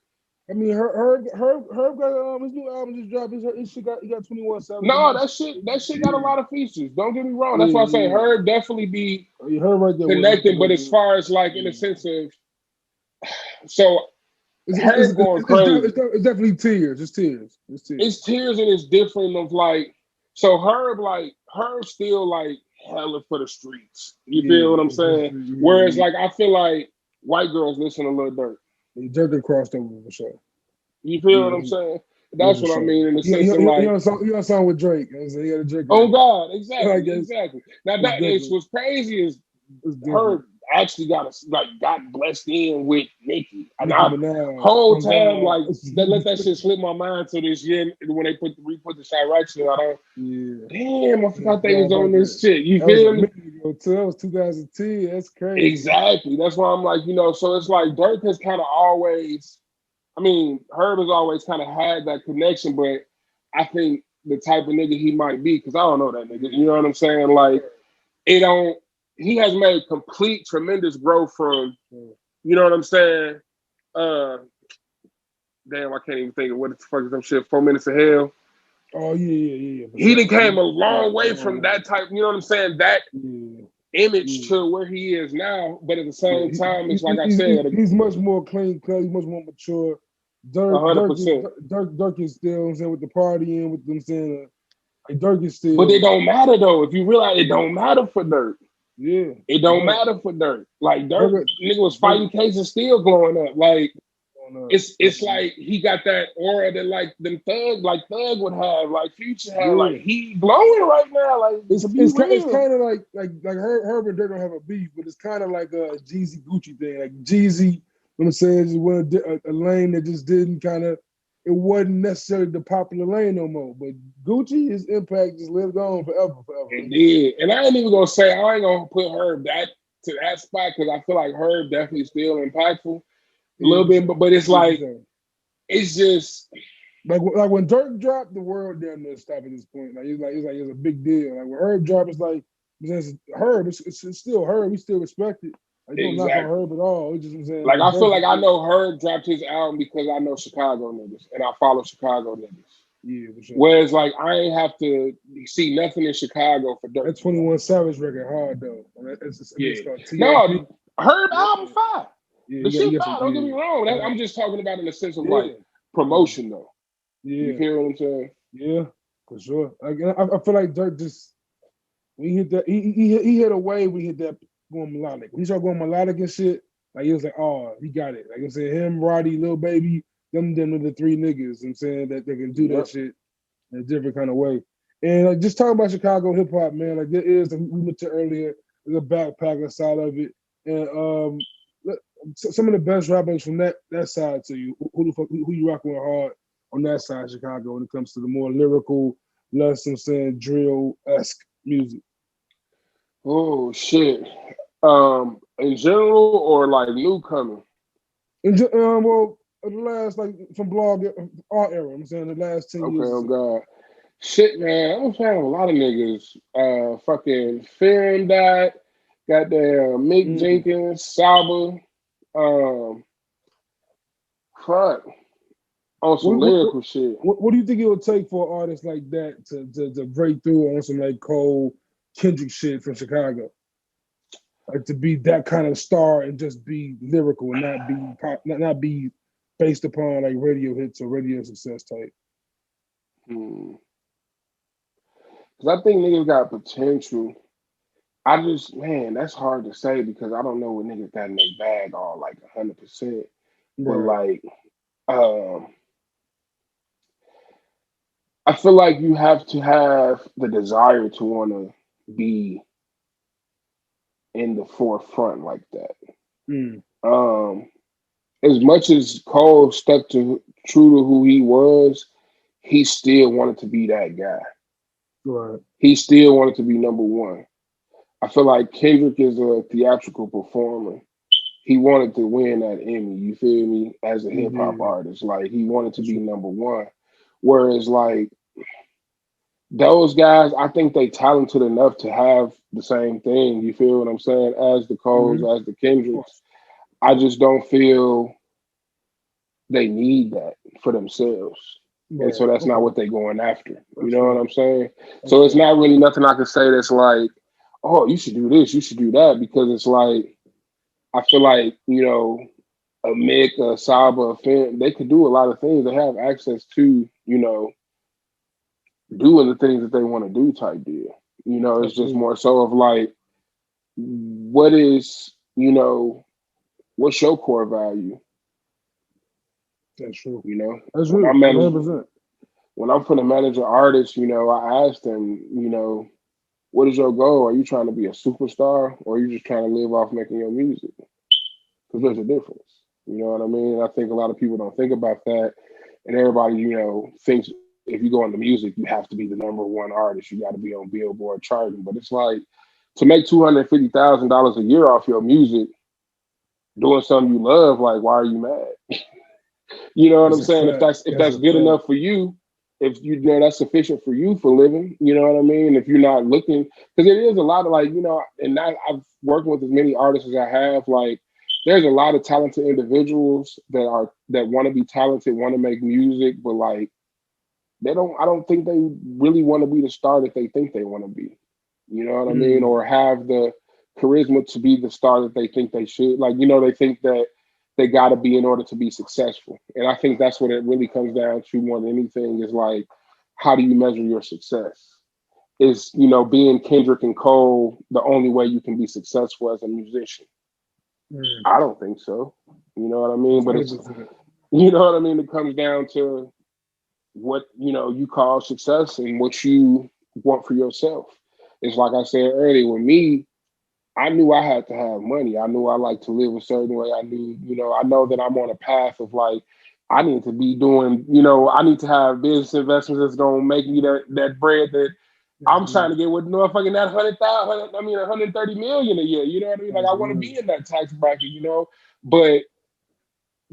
Herb got his new album just dropped. His shit got he got 21 Savage on
No,
that
that
shit.
shit got a
Yeah,
lot of features. Don't get me wrong. That's
yeah,
why I say
yeah.
Herb definitely be
Oh, yeah, Herb right there with him.
connecting.
Herb
But
right
as
there.
far as like in the
Yeah.
sense of so
It's it's, it's,
Herb going
it's, it's,
crazy.
it's definitely tears. It's tears. It's tears.
It's tears and it's different of like So Herb still like hella for the streets. You feel what
Yeah,
I'm saying? Whereas like I feel like white girls listen to Lil Durk.
Durkin crossed over for sure.
You feel what
Yeah,
I'm saying?
yeah,
That's
for
what I
sure.
mean in the
He,
sense
he,
of
he, he
like,
on a song, he on a song with Drake. You know what I'm saying? He had a Drake
oh
record.
God,
Like
exactly, exactly. Now
it's
that is
different.
what's crazy is
It's different.
Herb actually got blessed in with Nicki, and
Nicki
I
Minaj.
whole
Oh
time
God.
like let that shit slip my mind to this year when they re-put the Chirac shit. I don't.
Yeah.
Damn, I
Yeah,
forgot they
forgot
was on
about
this
that.
shit. You
That was a
feel me?
minute ago too. That was 2010. That's crazy.
Exactly. That's why I'm like, so it's like Dirk has kind of always. I mean, Herb has always kind of had that connection, but I think the type of nigga he might be, because I don't know that nigga. You know what I'm saying? Like, it don't. He has made complete tremendous growth from. You know what I'm saying? Uh, damn, I can't even think of what the fuck is them shit. 4 Minutes of Hell.
Oh yeah. For
He
sure.
done came a
Yeah,
long way from that type. You know what I'm saying? That
yeah,
image
yeah.
to where he is now. But at the
Yeah,
same time, it's like I
he's,
said,
he's much more clean cut. He's much more mature. Dirk,
100%.
Dirk is still, I'm saying, with the partying, with them saying, like Dirk is
But it
still,
don't matter though. If you realize it don't matter for Dirk.
yeah,
It
it
don't
don't.
matter for Dirk. Like Dirk,
Dirk,
nigga was
Dirk,
fighting cases still blowing up. Like
on,
it's like he got that aura that like them Thug would have, like Future had. Like
yeah.
he glowing right now. Like to be
It's
real.
kind of like Herb and Dirk don't have a beef, but it's kind of like a Jeezy Gucci thing. Like Jeezy, what I'm saying, just went a lane that just didn't kind of. It wasn't necessarily the popular lane no more. But Gucci, his impact just lived on forever.
It did, and I ain't even gonna say I ain't gonna put Herb that to that spot because I feel like Herb definitely still impactful a
Yeah,
little
for
bit,
sure.
but it's
Yeah, for
like
sure.
it's just
Like when Dirk dropped, the world down there stopped at this point. It's a big deal. Like when Herb dropped, it's like Herb. It's still Herb. We still respect it. Like don't knock on
exactly.
Herb at all. It's just I'm saying
Like
like
I feel
Dirk.
like I know Herb dropped his album because I know Chicago niggas and I follow Chicago niggas.
Yeah, for sure.
Whereas like I ain't have to see nothing in Chicago for Dirk
That
to drop.
21 Savage record hard though. It's
Yeah.
called TLP.
No, Herb
Yeah,
album fire.
yeah.
The
You
shit
got some.
fire. Don't get me wrong.
Yeah,
I'm just talking about in the sense of like
yeah, yeah,
promotion though. You
yeah,
feel what I'm saying?
yeah, for sure. Like I feel like Dirk just when he hit that he hit a wave. We hit that going melodic. When he started going melodic and shit, like he was like, oh, he got it. Like I said, him, Roddy, Lil Baby, them are the three niggas. I'm saying that they can do that
Yep.
shit in a different kind of way. And like just talking about Chicago hip hop, man, like there is we mentioned earlier, there's a backpacker side of it, and some of the best rappers from that side to you. Who you rocking with hard on that side of Chicago when it comes to the more lyrical, less I'm saying drill esque music.
Oh shit. In general or like newcomer?
And well, the last like from blog art era, I'm saying the last 10 years
Okay,
or
oh
so.
god. Shit, man, I'm a fan of a lot of niggas. Fucking Fearing died. Goddamn Mick
Mm.
Jenkins, Saba. Um, fuck. On some
What, what, what,
lyrical shit.
what do you think it would take for an artist like that to break through on some like Cole Kendrick shit from Chicago? Like to be that kind of star and just be lyrical and not be pop, not be based upon like radio hits or radio success type.
Hmm. Cause I think niggas got potential. I just, man, that's hard to say because I don't know what niggas got in their bag all like 100%. But
Right.
like, um, I feel like you have to have the desire to want to be in the forefront like that.
Mm.
Um, as much as Cole stuck to true to who he was, he still wanted to be that guy.
Right.
He still wanted to be number one. I feel like Kendrick is a theatrical performer. He wanted to win that Emmy, you feel me, as a hip hop
Yeah.
artist. Like he wanted to
For
be
sure.
number one. Whereas like those guys, I think they talented enough to have the same thing. You feel what I'm saying? As the Coles,
Mm-hmm.
as the
Of
Kendricks.
course.
I just don't feel they need that for themselves. And so
Right.
that's not
Okay.
what they're going after. You
That's
know what
fair.
I'm saying?
That's
So it's
fair.
not really nothing I can say that's like, oh, you should do this, you should do that, because it's like I feel like, a Mick, a Saba, a Finn, they could do a lot of things. They have access to, doing the things that they want to do type deal. It's just
Absolutely.
more so of like, what is, what's your core value?
That's true.
You know,
That's
when I
true.
manage,
100%.
when I'm finna manage an artist, I ask them, what is your goal? Are you trying to be a superstar, or are you just trying to live off making your music? Because there's a difference. You know what I mean? I think a lot of people don't think about that, and everybody, thinks if you go into music, you have to be the number one artist. You got to be on Billboard charting. But it's like, to make $250,000 a year off your music, doing something you love, like, why are you mad? You know what
That's
I'm
a
saying?
fact.
If
That's
that's
a
good
fact.
enough for you, if that's sufficient for you for living, you know what I mean? If you're not looking, because it is a lot of like, and I've worked with as many artists as I have, like, there's a lot of talented individuals that want to be talented, want to make music, but like, they don't I don't think they really want to be the star that they think they want to be. You know what I mean?
Mm.
Or have the charisma to be the star that they think they should. Like, they think that they got to be in order to be successful. And I think that's what it really comes down to more than anything is like, how do you measure your success? Is, being Kendrick and Cole the only way you can be successful as a musician?
Mm.
I don't think so. You know what I mean?
That's
But it's,
100%.
you know what I mean? It comes down to what you call success and what you want for yourself. It's like I said earlier, with me, I knew I had to have money. I knew I like to live a certain way. I knew, I know that I'm on a path of like, I need to be doing, I need to have business investments that's gonna make me that bread that I'm trying
Absolutely.
to get with motherfucking that 100,000, 130 million a year. You know what I mean? Like, I want to
Absolutely.
be in that tax bracket. But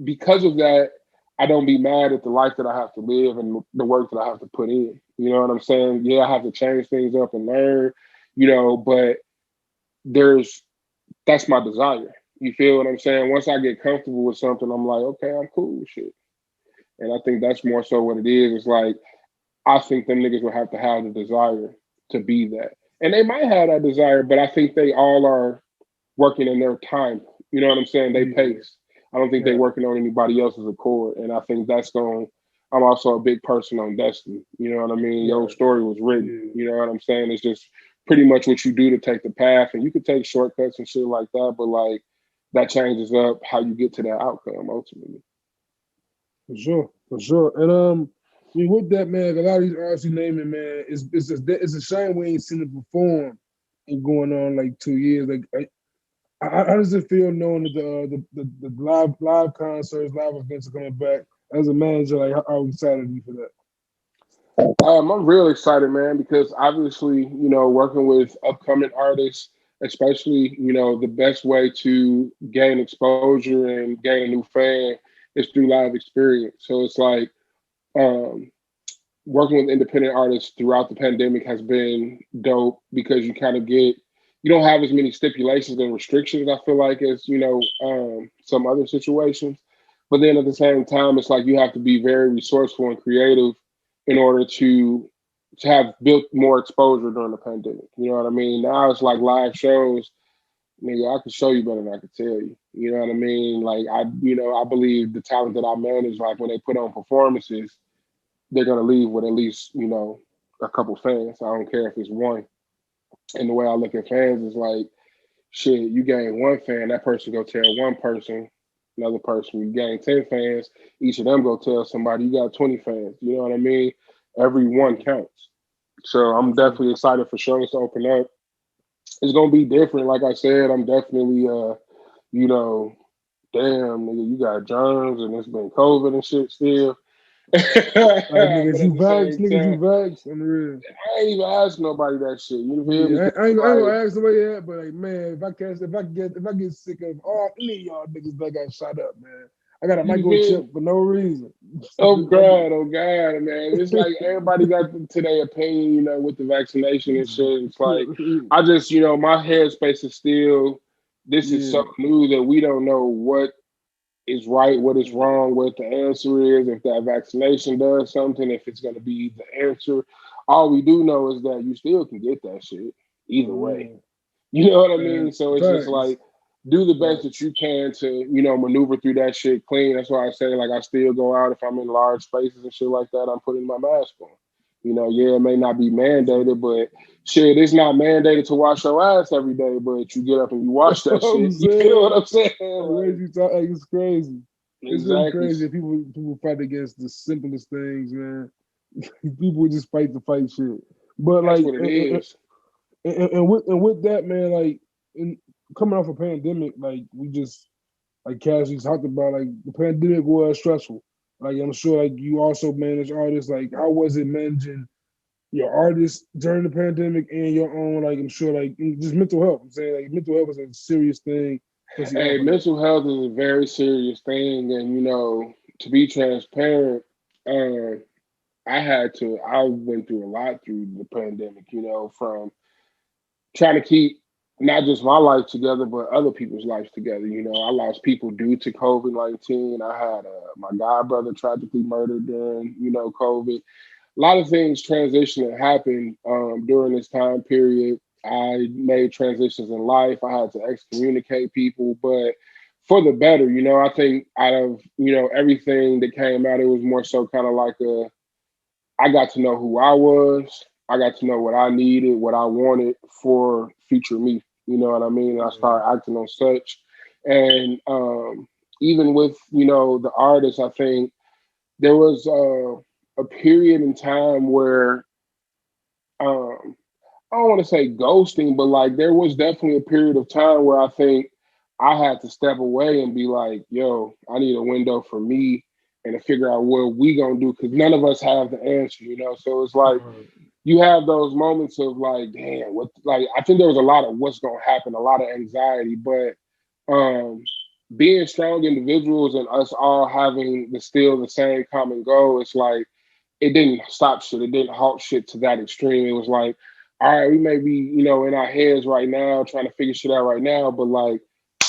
because of that, I don't be mad at the life that I have to live and the work that I have to put in. You know what I'm saying? Yeah, I have to change things up and learn, but there's that's my desire. You feel what I'm saying? Once I get comfortable with something, I'm like, okay, I'm cool with shit. And I think that's more so what it is. It's like, I think them niggas will have to have the desire to be that. And they might have that desire, but I think they all are working in their time. You know what I'm saying? They
Yeah.
pace. I don't think they're
Yeah.
working on anybody else's accord. And I think that's going I'm also a big person on destiny. You know what I mean? Your
Right.
story was written.
Yeah.
You know what I'm saying? It's just pretty much what you do to take the path. And you can take shortcuts and shit like that, but like that changes up how you get to that outcome ultimately.
For sure. For sure. And I mean, with that, man, a lot of these artists you naming, man, it's a shame we ain't seen it perform and going on like 2 years. Like, how does it feel knowing that the live concerts, live events are coming back? As a manager, like how excited are you for that?
I'm real excited, man, because obviously, working with upcoming artists, especially, the best way to gain exposure and gain a new fan is through live experience. So it's like, um, working with independent artists throughout the pandemic has been dope because you don't have as many stipulations and restrictions, I feel like, as, some other situations. But then at the same time, it's like you have to be very resourceful and creative in order to have built more exposure during the pandemic. You know what I mean? Now it's like live shows. Nigga, I can show you better than I can tell you. You know what I mean? Like, I believe the talent that I manage, like when they put on performances, they're gonna leave with at least a couple fans. I don't care if it's one. And the way I look at fans is like, shit, you gain one fan, that person go tell one person, another person. You gain 10 fans, each of them go tell somebody. You got 20 fans. You know what I mean? Every one counts. So I'm
Absolutely.
definitely excited for shows to open up. It's gonna be different. Like I said, I'm definitely you know, damn nigga, you got germs and it's been COVID and shit still. But
Like
at the same
niggas you
time,
vax on the real.
I ain't even ask nobody that shit. You feel me?
Yeah,
'Cause
I ain't
like,
gonna ask somebody that, but like, man, if I get sick of all any of y'all niggas that got shot up, man, I got a
you feel
microchip for no reason.
oh
If I
God, oh God, man. It's like everybody got to their opinion, with the vaccination and shit. It's like I just, my headspace is still this is so
yeah,
new that we don't know what is right, what is wrong, what the answer is, if that vaccination does something, if it's gonna be the answer. All we do know is that you still can get that shit either way.
yeah,
You know what I mean?
man,
So it's just
facts,
like do the best that
facts.
you can to, maneuver through that shit clean. That's why I say like I still go out if I'm in large spaces and shit like that. I'm putting my mask on. Yeah, it may not be mandated, but shit, it's not mandated to wash your ass every day, but you get up and you wash that
I'm
shit. You feel what
saying,
I'm saying?
the way
Like,
you talk, like, it's crazy. It's really
exactly.
crazy. People fight against the simplest things, man. People just fight to fight shit. But
That's
like,
what it is.
and with that, man, like, in coming off a pandemic, like we just like Cassie talked about, like the pandemic was stressful. Like I'm sure, like you also manage artists. Like, how was it managing your artists during the pandemic and your own? Like, I'm sure, like just mental health. I'm saying, like, mental health is a serious thing, especially
Hey,
off of that.
mental health is a very serious thing, and to be transparent, um, I went through a lot through the pandemic. From trying to keep not just my life together, but other people's lives together. I lost people due to COVID-19. I had my god brother tragically murdered during COVID. A lot of things transition and happened during this time period. I made transitions in life. I had to excommunicate people, but for the better. I think out of everything that came out, it was more so kind of like I got to know who I was. I got to know what I needed, what I wanted for future me. You know what I mean? And I started acting on such. And even with the artists, I think there was a period in time where um, I don't want to say ghosting, but like there was definitely a period of time where I think I had to step away and be like, yo, I need a window for me and to figure out what we gonna do because none of us have the answer. So it's like
Right.
you have those moments of like, damn, what like I think there was a lot of what's gonna happen, a lot of anxiety, but um being strong individuals and us all having the same common goal, it's like it didn't stop shit. It didn't halt shit to that extreme. It was like, all right, we may be, in our heads right now, trying to figure shit out right now, but like,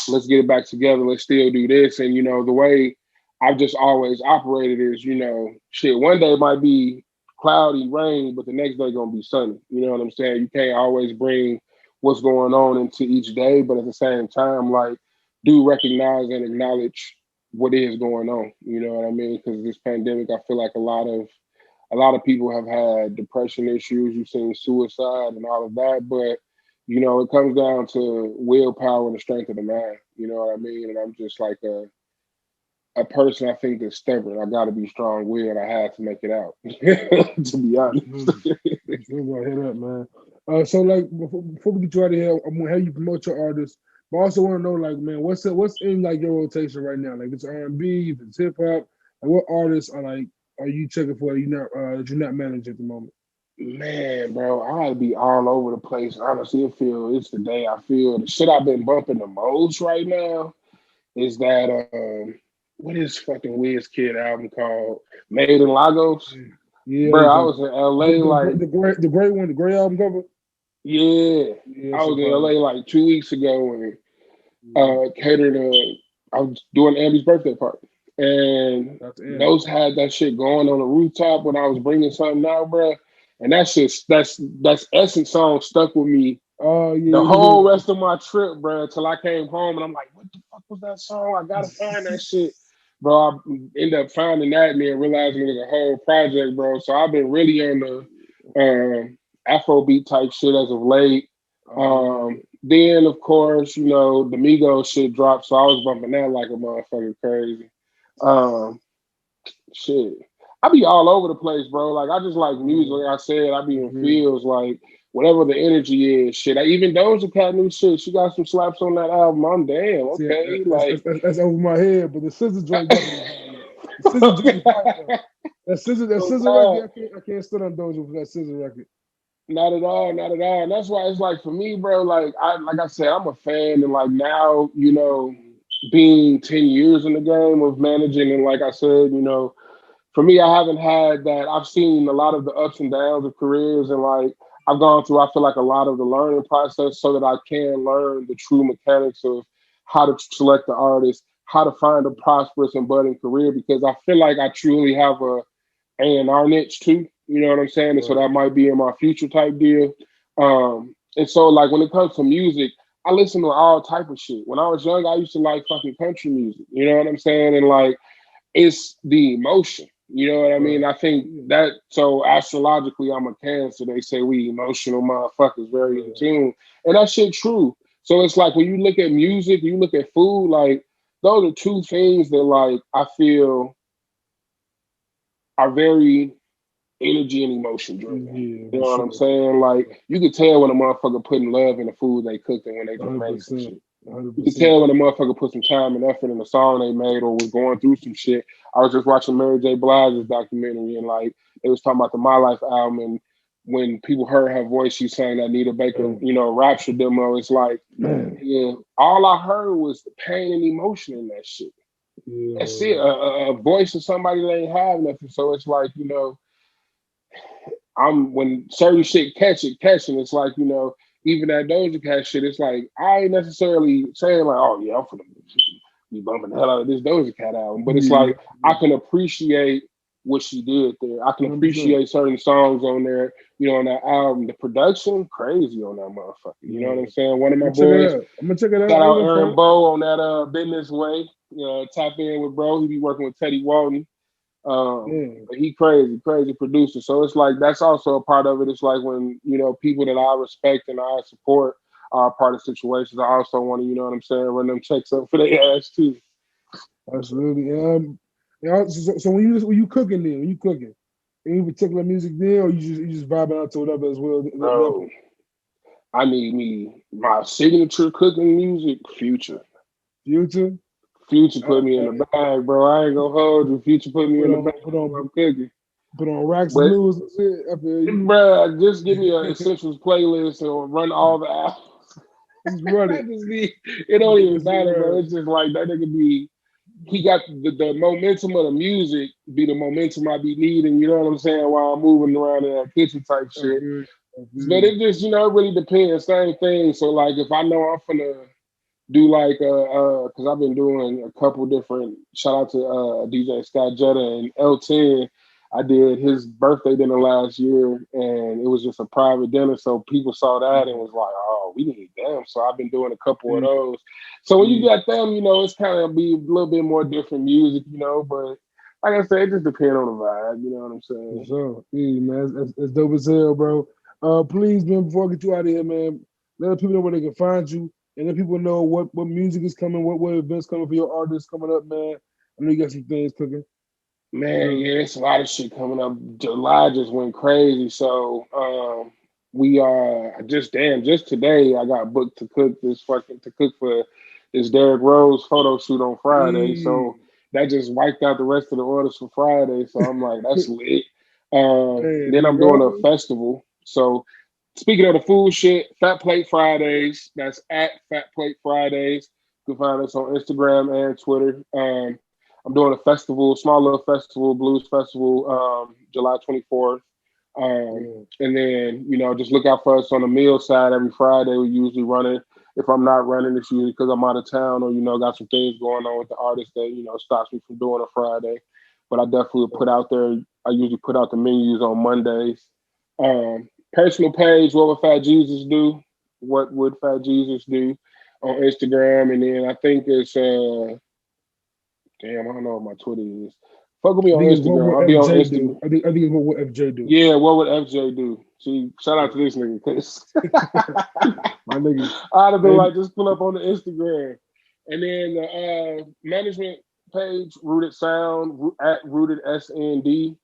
let's get it back together. Let's still do this. And, the way I've just always operated is, shit, one day might be cloudy, rain, but the next day gonna be sunny. You know what I'm saying? You can't always bring what's going on into each day, but at the same time, like, do recognize and acknowledge what is going on. You know what I mean? Because this pandemic, I feel like a lot of people have had depression issues. You've seen suicide and all of that, but it comes down to willpower and the strength of the mind. You know what I mean? And I'm just like a person I think that's stubborn. I got to be strong willed. I had to make it out, to be honest.
Absolutely. Absolutely. I hear that, man. So like before we get you out of here, I'm gonna have you promote your artists. But I also want to know, like, man, what's in like your rotation right now? Like, if it's R&B, if it's hip hop, like, what artists are you checking for? That you're not managing at the moment?
Man, bro, I be all over the place. Honestly, it's the day I feel. The shit I've been bumping the most right now is that what is fucking Wiz Kid album called? Made in Lagos.
Yeah,
Bro,
you
I
talking
was in LA like
the great one, the great album cover.
yeah.
Yeah,
I
it's a
was in
fire.
LA like 2 weeks ago and
Yeah,
catered I was doing Andy's birthday party. And
that's Andy.
those had that shit going on the rooftop when I was bringing something out, bro. And that shit, that's Essence song stuck with me
Oh
the
yeah,
whole rest of my trip, bro, until I came home and I'm like, what the fuck was that song? I gotta find that shit. Bro, I ended up finding that and then realizing it was a whole project, bro. So I've been really on the Afrobeat type shit as of late.
oh yeah.
Then of course, the Migos shit dropped, so I was bumping that like a motherfucker crazy. Um, Shit. I be all over the place, bro. Like I just like music.
Yeah.
Like I said, I be in
Mhm.
feels like whatever the energy is. Shit. Even Doja Cat new shit. She got some slaps on that album. I'm damn
See,
okay. Like
that's over my head, but the scissor joint definitely fire. The scissor joint is fire though. That
no
scissor record,
doubt.
I can't stand on Doja for that scissor record.
Not at all, not at all. And that's why it's like for me, bro, like I said, I'm a fan and like now, being 10 years in the game of managing and like I said, for me, I haven't had that. I've seen a lot of the ups and downs of careers, and like I've gone through, I feel like a lot of the learning process so that I can learn the true mechanics of how to select the artist, how to find a prosperous and budding career, because I feel like I truly have A&R niche too. You know what I'm saying? And so
Right.
that might be in my future type deal. And so like when it comes to music, I listen to all type of shit. When I was young, I used to like fucking country music. You know what I'm saying? And like it's the emotion. You know what I mean?
Right.
I think
Yeah.
that, so astrologically, I'm a Cancer. They say we emotional motherfuckers, very in
Yeah.
tune, and that shit true. So it's like when you look at music, you look at food, like those are two things that like I feel are very energy and emotion driven.
Yeah,
You
for
know what I'm
sure.
saying? Like you can tell when a motherfucker putting love in the food they cooked and when they just made some
100%.
shit. You can
100%.
tell when a motherfucker put some time and effort in the song they made or was going through some shit. I was just watching Mary J. Blige's documentary and like it was talking about the My Life album and when people heard her voice, she sang that Nita Baker,
Man,
you know, Rapture demo. It's like,
man.
yeah, all I heard was the pain and emotion in that shit. That's it.
Yeah.
A voice of somebody that ain't have nothing. So it's like, you know, I'm when certain shit catching. It's like, you know, even that Doja Cat shit, it's like I ain't necessarily saying like, oh yeah, I'm finna be bumping the hell out of this Doja Cat album. But it's
Yeah.
like I can appreciate what she did there. I can
100%.
appreciate certain songs on there, you know, on that album. The production, crazy on that motherfucker. You know what I'm
Man.
saying? One of my
I'm gonna check it
boys,
out. I'm gonna check it out.
shout
I ain't
out
gonna
Aaron
front.
Bow on that Business Way. You know, tap in with bro. He be working with Teddy Walton.
Yeah.
But he crazy producer. So it's like that's also a part of it. It's like when, you know, people that I respect and I support are part of situations. I also want to, you know what I'm saying, run them checks up for their ass too.
Absolutely. Yeah, so when you cooking then, when you cooking, any particular music there, or you just vibing out to whatever as well at that
Bro,
point?
I need me my signature cooking music, Future.
Future.
Future put me in the
Okay.
bag, bro. I ain't gonna hold you. Future put me
Put
in the bag
on
when I'm cooking.
put on Racks
But
Blues and shit. I feel you.
bro, just give me an essentials playlist and run all the albums.
Just run
I
it.
just need, it don't even
Just
matter, bro.
run
It's just like that nigga be he got the momentum of the music be the momentum I be needing, you know what I'm saying, while I'm moving around in that kitchen type
I
shit.
feel you. I feel
But
you.
it just, you know, it really depends. Same thing. So like if I know I'm finna do like because I've been doing a couple different shout out to DJ Scott Jetta and L10. I did his birthday dinner last year and it was just a private dinner. So people saw that and was like, oh, we need them. So I've been doing a couple of
Yeah.
those. So when you
Yeah.
got them, you know, it's kind of be a little bit more different music, you know, but like I said, it just depends on the vibe, you know what I'm
For
saying?
sure. Yeah, man. That's dope as hell, bro. Please, man, before I get you out of here, man, let people know where they can find you and let people know what music is coming, what events coming for your artists coming up, man. I know you got some things cooking.
Man, yeah, it's a lot of shit coming up. July just went crazy. So we are just today I got booked to cook for this Derrick Rose photo shoot on Friday. So
Mm.
that just wiped out the rest of the orders for Friday. So I'm like, that's lit.
Man,
Then
there you
I'm doing a
go.
festival. So speaking of the food shit, Fat Plate Fridays. That's at Fat Plate Fridays. You can find us on Instagram and Twitter. I'm doing a festival, small little festival, blues festival, July 24th.
Yeah.
And then, you know, just look out for us on the meal side every Friday. We usually run it. If I'm not running, it's usually because I'm out of town or, you know, got some things going on with the artist that, you know, stops me from doing a Friday. But I definitely put out there, I usually put out the menus on Mondays. Personal page, What Would Fat Jesus Do? What Would Fat Jesus Do on Instagram. And then I think it's, damn, I don't know what my Twitter is. Fuck with me
I
on
think it's what
Instagram.
will
I'll be on
FJ
Instagram.
do. I think it's what will FJ do.
Yeah, what would FJ do? See, shout out to this nigga, cause
My nigga.
I'd have been
Hey,
like, just pull up on the Instagram. And then the management page, Rooted Sound, at Rooted SND.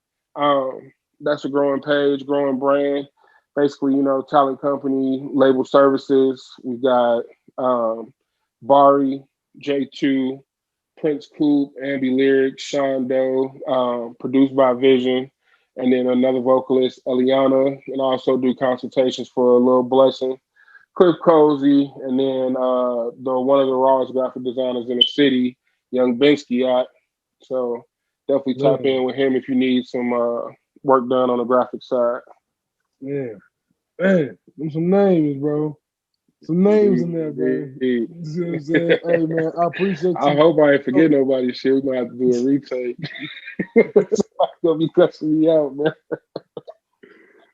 That's a growing page, growing brand. Basically, you know, talent company, label services. We got Bari, J2, Prince Coop, Ambi Lyrics, Sean Doe, produced by Vision, and then another vocalist, Eliana, and I also do consultations for a little blessing. Cliff Cozy, and then the one of the rawest graphic designers in the city, Young Binsky. So definitely tap
man,
in with him if you need some work done on the graphic side.
man, man, them some names, bro. Some names in there, bro.
Indeed.
You see what I'm saying? Hey, man, I appreciate
I
you.
hope I ain't forget
Oh,
nobody. Shit, we gonna have to do a retake. Somebody's gonna be cussing me out, man.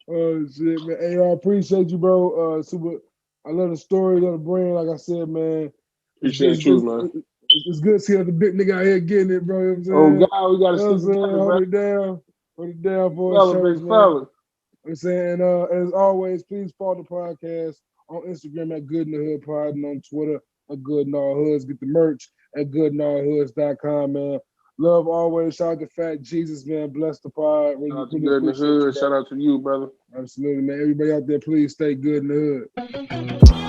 oh shit, man. Hey, I appreciate you, bro. Super. I love the story, love the brand. Like I said, man,
Appreciate you, man.
It's good to see the big nigga out here getting it, bro. You know what I'm
Oh
saying?
God, we gotta
You know what I'm
stick
saying?
together, bro.
Hold it down for us
Fella,
shoulders,
big
man.
fella.
I'm saying, as always, please follow the podcast on Instagram at Good in the Hood Pod and on Twitter at Good in All Hoods. Get the merch at goodinallhoods.com, man. Love always. Shout out to Fat Jesus, man. Bless the pod.
Shout
Really,
out to
really
Good in the
appreciate you,
Hood.
bro.
Shout out to you, brother.
Absolutely, man. Everybody out there, please stay good in the hood.